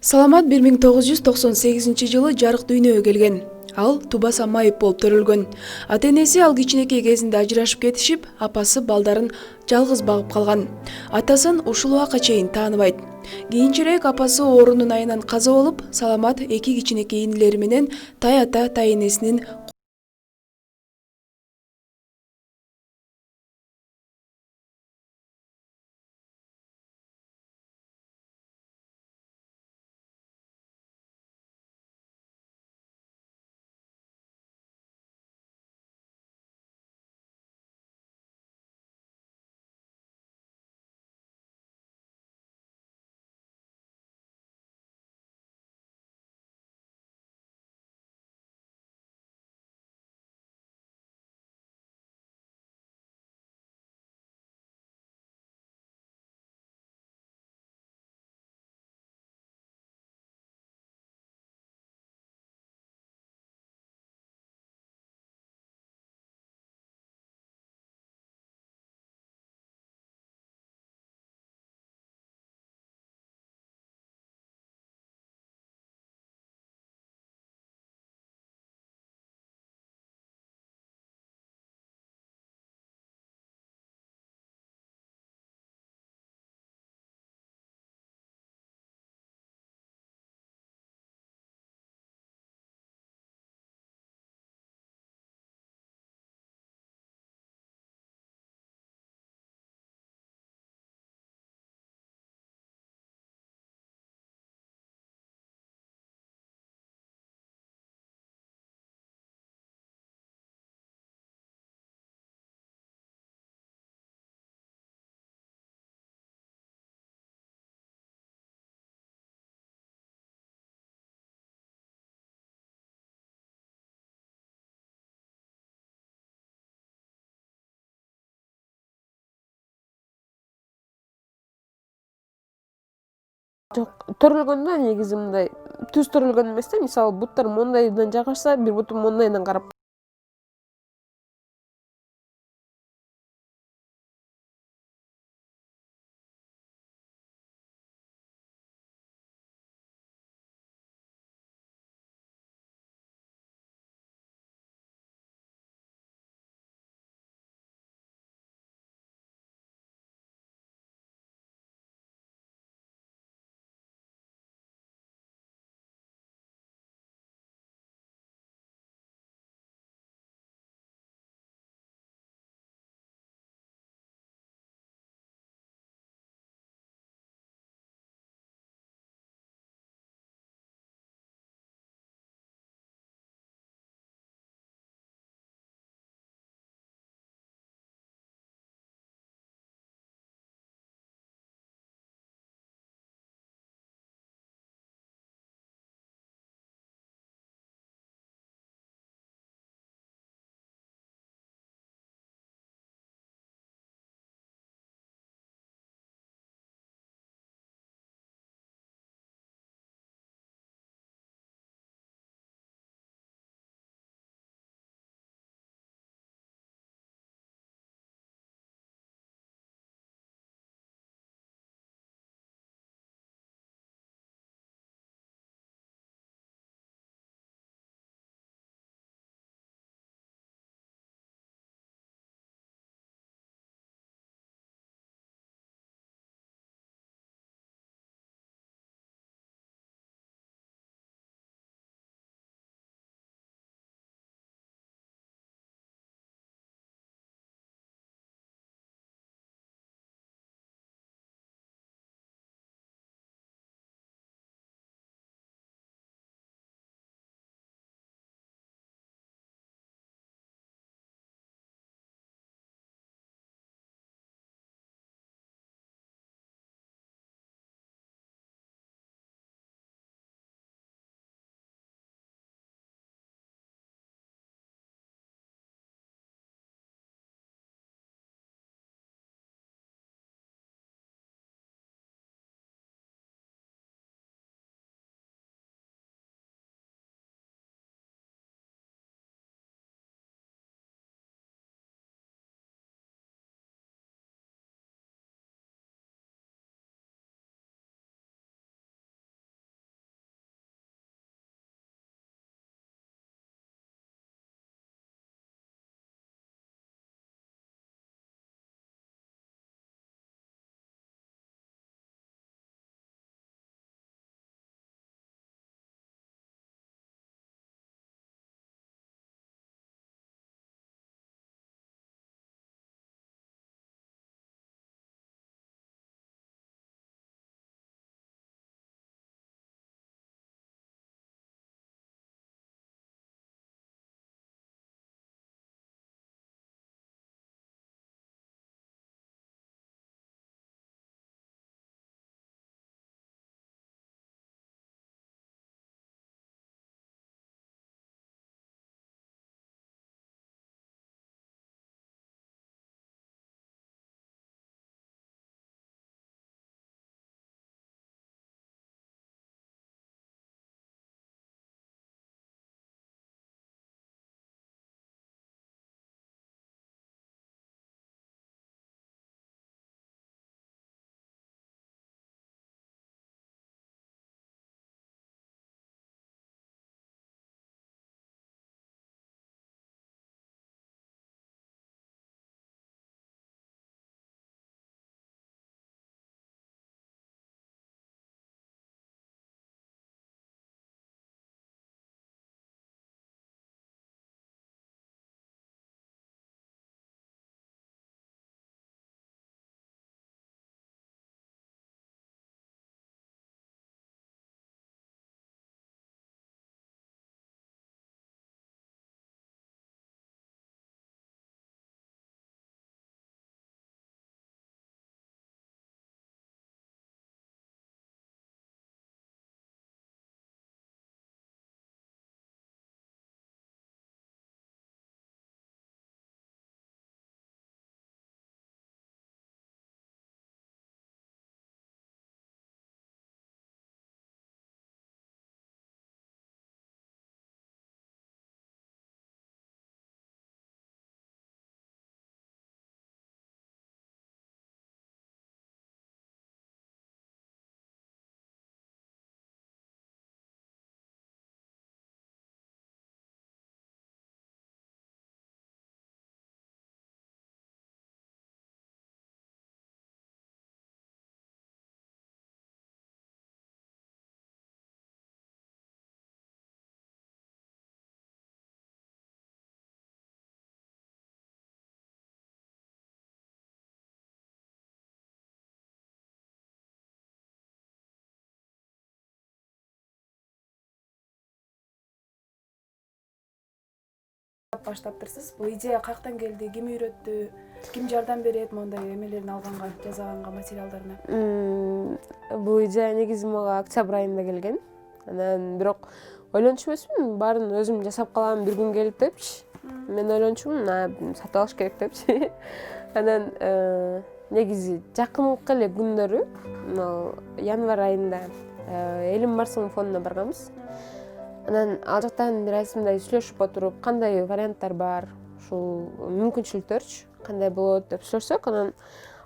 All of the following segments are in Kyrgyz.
Саламат 1998-жылы жарык дүйнөгө келген. Ал Тубаса Майып болуп төрөлгөн. Ата-энеси ал кичинекей кезинде ажырашып кетишип, апасы балдарын жалгыз багып калган. Атасын ушул убакка чейин тааныбайт. Кийинчерээк апасы оорунун айынан каза болуп, Саламат эки кичинекей инилери менен тай ата, тай энесинин Жок, төрөлгөндө негизи мындай түз төрөлгөн эмес да, мисалы буттар мондайдан жайгашса, бир буту мондайдан карап баштаптырсыз. Бул идея каяктан келди, ким үйрөттү, ким жардам берет моундай эмелерин алганга, жасаганга, материалдарына? Бул идея негизи мага октябрь айында келген. Анан бирок ойлончу эмесмин, баарын өзүм жасап калам бир күн келип депчи. Мен ойлончумун, сатып алыш керек депчи. Анан негизи жакынкы эле күндөрү, январь айында Элим Марсым фондуна барганбыз. Анан ал жактан бир аз мындай сүйлөшүп отуруп, кандай варианттар бар, ушул мүмкүнчүлүктөрчү кандай болот деп сүйлөшсөк, анан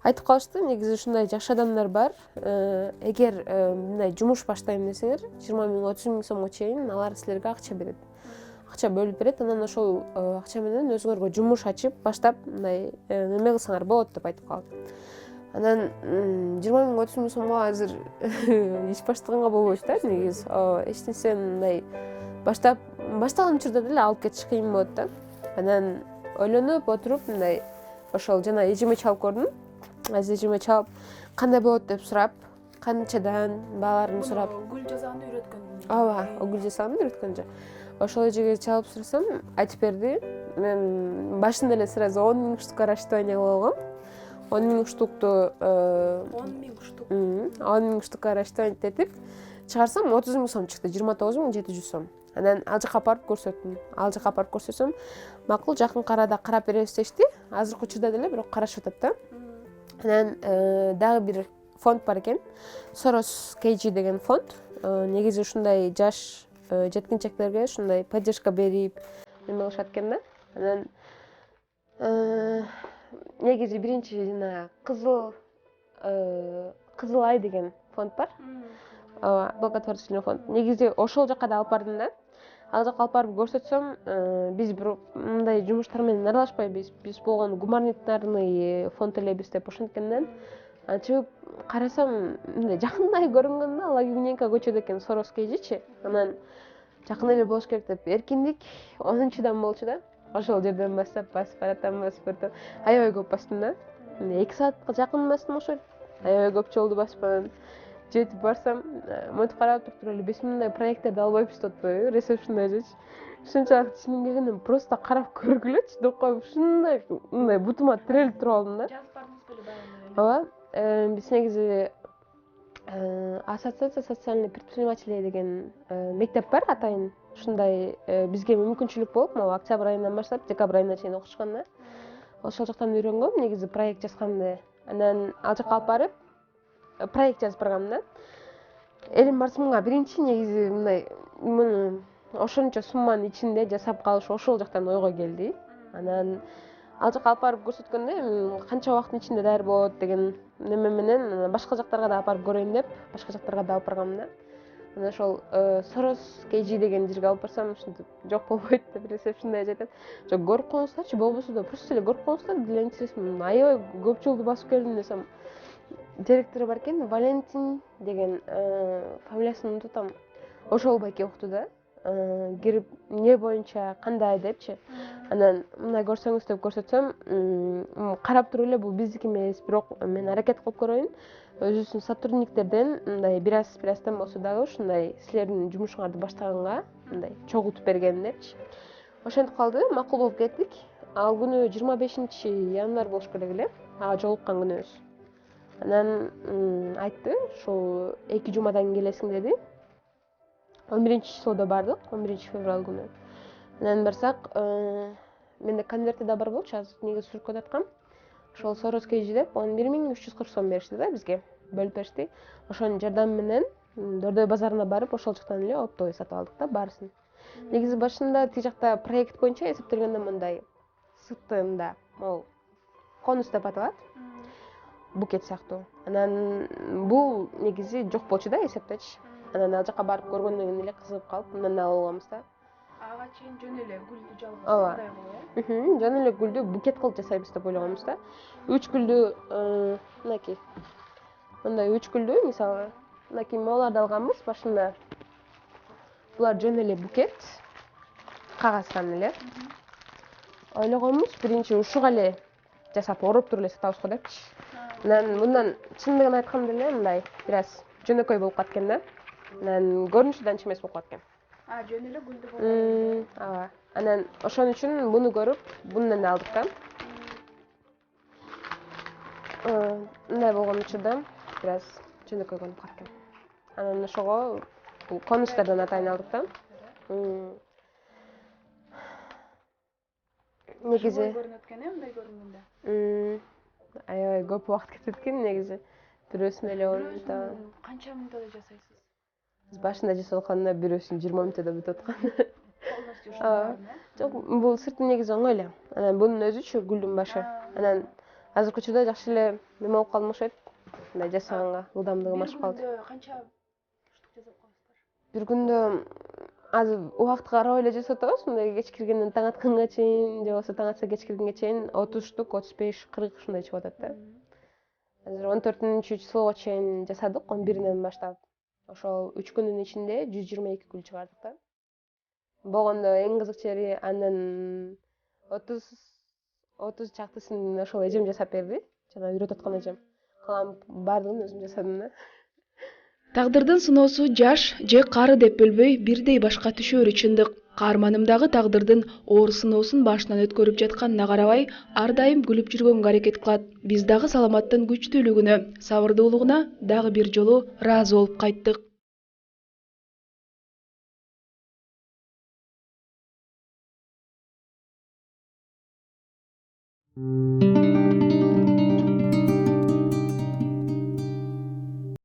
айтып калышты, негизи ушундай жакшы адамдар бар. Эгер мындай жумуш баштайм десеңер, 20 миң, 30 миң сомго чейин алар силерге акча берет. Акча бөлүп берет, анан ошол акча менен өзүңөргө жумуш ачып, баштап мындай неме кылсаңар болот деп айтып калды. Анан 20 миң, 30 миң сомго азыр иш баштаганга болбойт да, негизи. Эч нерсени мындай баштаган учурда деле алып кетиш кыйын болот да. Анан ойлонуп отуруп, мындай ошол жана эжеме чалып көрдүм. Эжеме чалып, кандай болот деп сурап, канчадан бааларын сурап. Гүл жасаганды үйрөткөн. Ооба, гүл жасаганды үйрөткөн жок. Ошол эжеге чалып сурасам, айтып берди. Мен башында эле сразу 10 миң штука рассчитывание кылып алгам. 10 миң штукту 10 миң штук. 10 миң штука рассчитывание этип чыгарсам 30 миң сом чыкты, 29 миң 700 сом. Анан ал жака барып көрсөттүм. Ал жака барып көрсөтсөм, макул, жакын арада карап беребиз дешти. Азыркы учурда деле бирок карашып атат да. Анан дагы бир фонд бар экен. Soros KG деген фонд. Негизи ушундай жаш жеткинчектерге ушундай поддержка берип неме кылышат экен да. Анан негизи биринчи жана Кызыл Ай деген фонд бар. Благотворительный фонд. Негизи ошол жака да алып бардым да. Ал жака алып барып көрсөтсөм, биз бир мындай жумуштар менен аралашпайбыз. Биз болгону гуманитарный фонд элебиз деп ошенткенден ачып карасам, мындай жакындай көрүнгөн да, Лагивненко көчөдө экен Soros KGчи. Анан жакын эле болуш керек деп эркиндик 10-чудан болчу да. Ошол жерден басып баратам. Аябай көп бастым да. 2 саатка жакын бастым окшойт. Аябай көп жолду басып анан жетип барсам, монтип карап туруп эле 5 миңдай проекттерди албайбыз деп атпайбы, ресепшнда жечи. Ушунчалык ичимден келгенден просто карап көргүлөчү деп коюп, ушундай мындай бутума тирелип туруп алдым да. Жазып бардыңыз беле баягы? Ооба, биз негизи ассоциация социальный предпринимателей деген мектеп бар атайын. Ушундай бизге мүмкүнчүлүк болуп, могу октябрь айынан баштап декабрь айына чейин окутушкан да. Ошол жактан үйрөнгөм негизи проект жазганды. Анан ал жака алып барып проект жазып баргам да. Элим Марсымга биринчи негизи мындай муну ошончо сумманын ичинде жасап калыш ошол жактан ойго келди. Анан ал жака алып барып көрсөткөндө канча убакыттын ичинде даяр болот деген неме менен башка жактарга да алып барып көрөйүн деп, башка жактарга да алып баргам да. Анан ошол Soros KG деген жерге алып барсам, ушинтип жок болбойт деп ресепшнда айтат. Жок, көрүп коюңуздарчы, болбосо да просто эле көрүп коюңуздар, деле интересно. Аябай көп жолду басып келдим десем. Директору бар экен, Валентин деген фамилиясын унутуп атам. Ошол байке укту да. Кирип эмне боюнча кандай депчи. Анан мындай көрсөңүз деп көрсөтсөм, карап туруп эле бул биздики эмес, бирок мен аракет кылып көрөйүн. Өзүбүздүн сотрудниктерден мындай бир аздан болсо дагы ушундай силердин жумушуңарды баштаганга мындай чогултуп берген депчи. Ошентип калды, макул болуп кеттик. Ал күнү 25 январь болуш керек эле, ага жолуккан күнүбүз. Анан айтты, ушул 2 жумадан келесиң деди. 11 числода бардык, 11 февраль күнү. Анан барсак, менде конверти да бар болчу, азыр негизи сүрөткө таткам. Ошол Soros KG деп 11.340 сом беришти да бизге, бөлүп беришти. Ошонун жардамы менен Дордой базарына барып, ошол жактан эле оптовый сатып алдык да баарысын. Негизи башында тиги жакта проект боюнча эсептелгенде мындай сыртында, могу конус деп аталат. Букет сыяктуу. Анан бул негизи жок болчу да эсептечи. Анан ал жака барып көргөндөн кийин эле кызыгып калып, мындан алып алганбыз да. Ага чейин жөн эле гүлдү жалгыз мындай кылып, жөн эле гүлдү букет кылып жасайбыз деп ойлогонбуз да. 3 гүлдү мынакей. Мындай 3 гүлдү мисалы, мынакей моуларды алганбыз башында. Булар жөн эле букет, кагаздан эле. Ойлогонбуз биринчи ушуга эле жасап ороп туруп эле сатабыз го депчи. Анан мындан чындыгын айтканда эле мындай бир аз жөнөкөй болуп калат экен да. Анан көрүнүшү да анча эмес болуп калат экен. Жөн эле гүлдү болгон. Ооба. Анан ошон үчүн буну көрүп, бундан да алдык да. Мындай болгон үчүн да бир аз жөнөкөй көрүнүп калат экен. Анан ошого бул конустардан атайын алдык да. Негизи көрүнөт экен, мындай көрүнгөндө. аябай көп убакыт кетет экен негизи. Бирөөсүн эле 10 мүнөттө. Канча мүнөттө жасайсыз? Биз башында жасап атканда бирөөсүн 20 мүнөттө бүтүп аткан. Полностью ушунун Жок, бул сыртын негизи оңой эле. Анан бунун өзүчү гүлдүн башы. Анан азыркы учурда жакшы эле неме болуп калдым окшойт. Мындай жасаганга ылдамдыгым ашып калды. Канча штук жасап коесуздар? Бир күндө азыр убакытка карабай эле жасап атабыз. Мындай кеч киргенден таң атканга чейин, же болбосо таң атса кеч киргенге чейин 30 штук, 35, 40 ушундай чыгып атат да. Азыр 14 числого чейин жасадык, 11-ден баштап. Ошол 3 күндүн ичинде 122 гүл чыгардык да. Болгондо эң кызык жери анын 30 чактысын ошол эжем жасап берди. Жана үйрөтүп аткан эжем. Калган баардыгын өзүм жасадым да. Тагдырдын сыноосу жаш же кары деп бөлбөй бирдей башка түшөөрү чындык. Каарманым дагы тагдырдын оор сыноосун башынан өткөрүп жатканына карабай, ар дайым күлүп жүргөнгө аракет кылат. Биз дагы саламаттын күчтүүлүгүнө, сабырдуулугуна дагы бир жолу ыраазы болуп кайттык.